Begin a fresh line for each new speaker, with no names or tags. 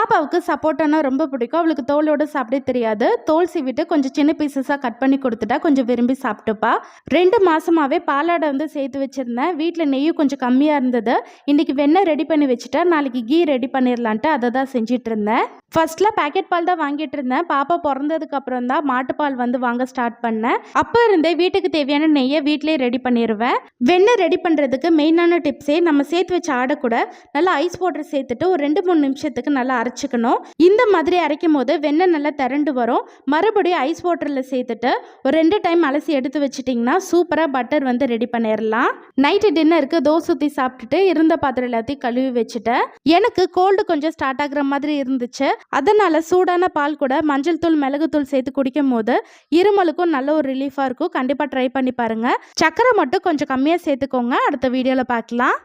பாப்பாவுக்கு சப்போட்டானா ரொம்ப பிடிக்கும். அவளுக்கு தோலோடு சாப்பிட தெரியாது. தோல் சீவிட்டு கொஞ்சம் சின்ன பீசஸாக கட் பண்ணி கொடுத்துட்டா கொஞ்சம் விரும்பி சாப்பிட்டுப்பா. 2 மாதமாகவே பாலாடை வந்து சேர்த்து வச்சுருந்தேன். வீட்டில் நெய்யும் கொஞ்சம் கம்மியாக இருந்தது. இன்றைக்கி வெண்ணெய் ரெடி பண்ணி வச்சுட்டா நாளைக்கு கீ ரெடி பண்ணிடலான்ட்டு அதை தான் செஞ்சிட்டு இருந்தேன். ஃபர்ஸ்ட்ல பேக்கெட் பால் தான் வாங்கிட்டு இருந்தேன். பாப்பா பிறந்ததுக்கு அப்புறம் தான் மாட்டுப்பால் வந்து வாங்க ஸ்டார்ட் பண்ணேன். அப்போ இருந்தே வீட்டுக்கு தேவையான நெய்யை வீட்டிலேயே ரெடி பண்ணிடுவேன். வெண்ணெய் ரெடி பண்ணுறதுக்கு மெயினான டிப்ஸே நம்ம சேர்த்து வச்ச ஆடை கூட நல்லா ஐஸ் வாட்டர் சேர்த்துட்டு ஒரு 2-3 நிமிஷத்துக்கு நல்லா அரைச்சிக்கணும். இந்த மாதிரி அரைக்கும் போது வெண்ணெய் நல்லா திரண்டு வரும். மறுபடியும் ஐஸ் வாட்டரில் சேர்த்துட்டு ஒரு 2 டைம் அலசி எடுத்து வச்சிட்டிங்கன்னா சூப்பராக பட்டர் வந்து ரெடி பண்ணிடலாம். நைட்டு டின்னருக்கு தோசை ஊற்றி சாப்பிட்டுட்டு இருந்த பாத்திரம் எல்லாத்தையும் கழுவி வச்சுட்டேன். எனக்கு கோல்டு கொஞ்சம் ஸ்டார்ட் ஆகுற மாதிரி இருந்துச்சு. அதனால சூடான பால் கூட மஞ்சள் தூள் மிளகுத்தூள் சேர்த்து குடிக்கும் போது இருமலுக்கும் நல்ல ஒரு ரிலீஃபாக இருக்கும். கண்டிப்பாக ட்ரை பண்ணி பாருங்கள். சக்கரை மட்டும் கொஞ்சம் கம்மியாக சேர்த்துக்கோங்க. அடுத்த வீடியோவில் பார்க்கலாம்.